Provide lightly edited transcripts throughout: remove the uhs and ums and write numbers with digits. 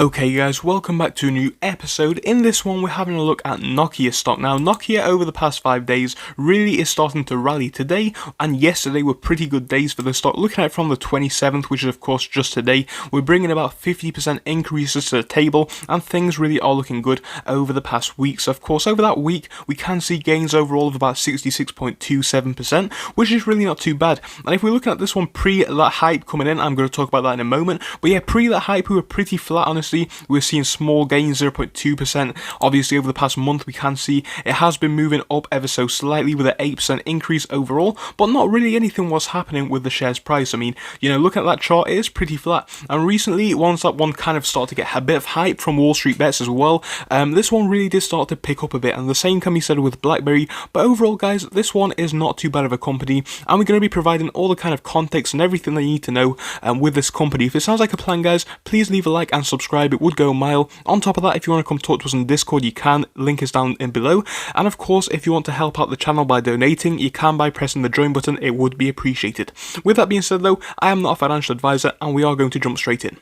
Okay guys, welcome back to a new episode. In this one we're having a look at Nokia stock. Now Nokia over the past 5 days really is starting to rally. Today and yesterday were pretty good days for the stock. Looking at it from the 27th, which is of course just today, we're bringing about 50% increases to the table and things really are looking good over the past weeks. Of course over that week we can see gains overall of about 66.27%, which is really not too bad. And if we're looking at this one pre that hype coming in, I'm going to talk about that in a moment, but yeah, pre that hype we were pretty flat on. We're seeing small gains, 0.2%. Obviously, over the past month, we can see it has been moving up ever so slightly with an 8% increase overall, but not really anything was happening with the shares price. I mean, look at that chart, it is pretty flat. And recently, once that one kind of started to get a bit of hype from Wall Street bets as well, this one really did start to pick up a bit, and the same can be said with BlackBerry. But overall, guys, this one is not too bad of a company, and we're going to be providing all the kind of context and everything that you need to know with this company. If it sounds like a plan, guys, please leave a like and subscribe. It would go a mile. On top of that, if you want to come talk to us on Discord, you can. Link is down in below. And of course, if you want to help out the channel by donating, you can by pressing the join button. It would be appreciated. With that being said though, I am not a financial advisor and we are going to jump straight in.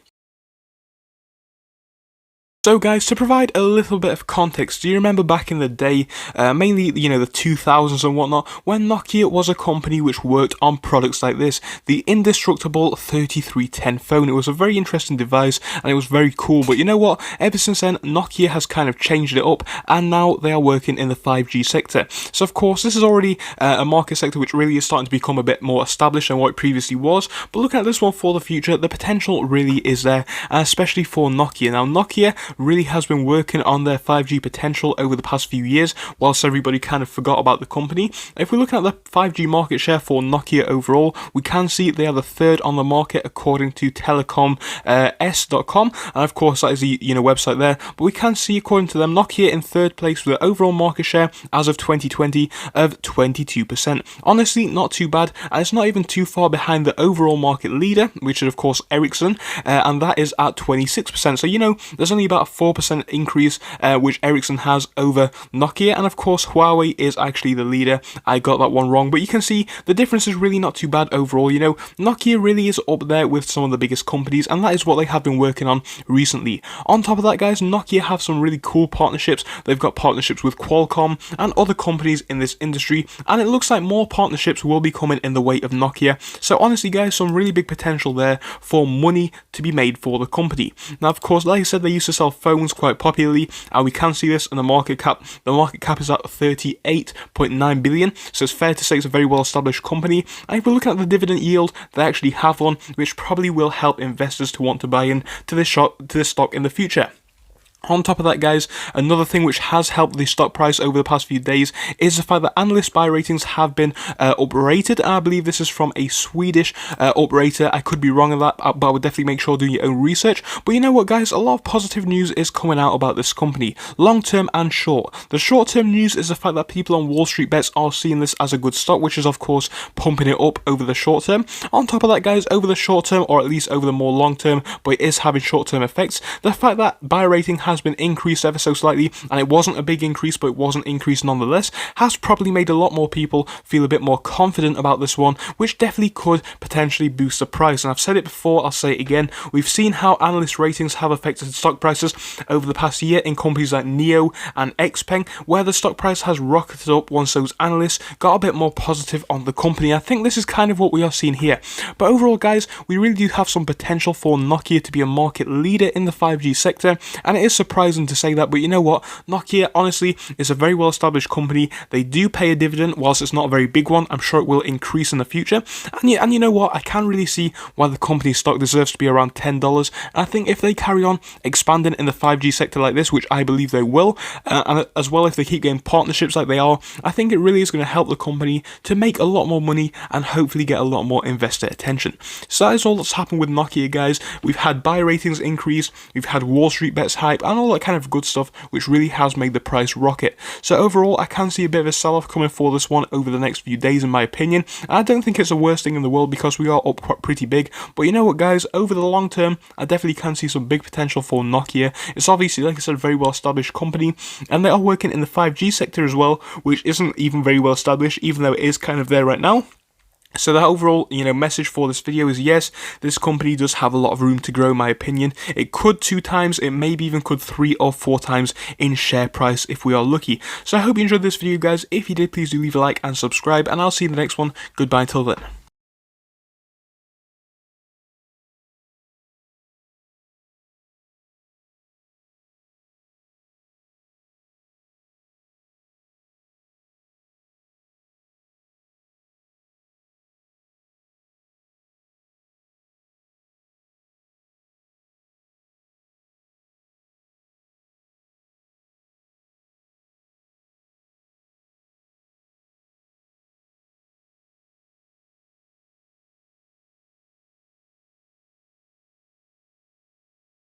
So guys, to provide a little bit of context, do you remember back in the day, mainly, the 2000s and whatnot, when Nokia was a company which worked on products like this, the indestructible 3310 phone. It was a very interesting device and it was very cool, but you know what, ever since then, Nokia has kind of changed it up and now they are working in the 5G sector. So of course, this is already a market sector which really is starting to become a bit more established than what it previously was, but looking at this one for the future, the potential really is there, and especially for Nokia. Now, Nokia really has been working on their 5G potential over the past few years, whilst everybody kind of forgot about the company. If we're looking at the 5G market share for Nokia overall, we can see they are the third on the market according to telecom.s.com, and of course that is the website there. But we can see, according to them, Nokia in third place with an overall market share as of 2020 of 22%. Honestly, not too bad, and it's not even too far behind the overall market leader, which is of course Ericsson, and that is at 26%. So there's only about a 4% increase which Ericsson has over Nokia, and of course Huawei is actually the leader. I got that one wrong, but you can see the difference is really not too bad overall. Nokia really is up there with some of the biggest companies, and that is what they have been working on recently. On top of that, guys, Nokia have some really cool partnerships. They've got partnerships with Qualcomm and other companies in this industry, and it looks like more partnerships will be coming in the way of Nokia. So honestly, guys, some really big potential there for money to be made for the company. Now, of course, like I said, they used to sell phones quite popularly, and we can see this in the market cap. The market cap is at 38.9 billion, so it's fair to say it's a very well established company. And if we're looking at the dividend yield, they actually have one, which probably will help investors to want to buy in to this stock in the future. On top of that, guys, another thing which has helped the stock price over the past few days is the fact that analyst buy ratings have been uprated. I believe this is from a Swedish uprater. I could be wrong on that, but I would definitely make sure doing your own research. But you know what, guys, a lot of positive news is coming out about this company, long term and short. The short term news is the fact that people on Wall Street bets are seeing this as a good stock, which is of course pumping it up over the short term. On top of that, guys, over the short term, or at least over the more long term, but it is having short term effects, the fact that buy rating has been increased ever so slightly, and it wasn't a big increase, but it wasn't increased nonetheless, has probably made a lot more people feel a bit more confident about this one, which definitely could potentially boost the price. And I've said it before, I'll say it again, we've seen how analyst ratings have affected stock prices over the past year in companies like Neo and Xpeng, where the stock price has rocketed up once those analysts got a bit more positive on the company. I think this is kind of what we are seeing here. But overall, guys, we really do have some potential for Nokia to be a market leader in the 5G sector, and it is surprising to say that, but you know what, Nokia honestly is a very well established company. They do pay a dividend, whilst it's not a very big one. I'm sure it will increase in the future, and you know what, I can really see why the company's stock deserves to be around $10, and I think if they carry on expanding in the 5G sector like this, which I believe they will, and as well if they keep getting partnerships like they are, I think it really is going to help the company to make a lot more money and hopefully get a lot more investor attention. So that is all that's happened with Nokia, guys. We've had buy ratings increase, we've had Wall Street bets hype, and all that kind of good stuff, which really has made the price rocket. So overall, I can see a bit of a sell-off coming for this one over the next few days, in my opinion. And I don't think it's the worst thing in the world because we are up pretty big. But you know what, guys, over the long term, I definitely can see some big potential for Nokia. It's obviously, like I said, a very well established company, and they are working in the 5G sector as well, which isn't even very well established, even though it is kind of there right now. So the overall, message for this video is yes, this company does have a lot of room to grow in my opinion. It could 2 times, it maybe even could 3 or 4 times in share price if we are lucky. So I hope you enjoyed this video guys. If you did, please do leave a like and subscribe, and I'll see you in the next one. Goodbye until then.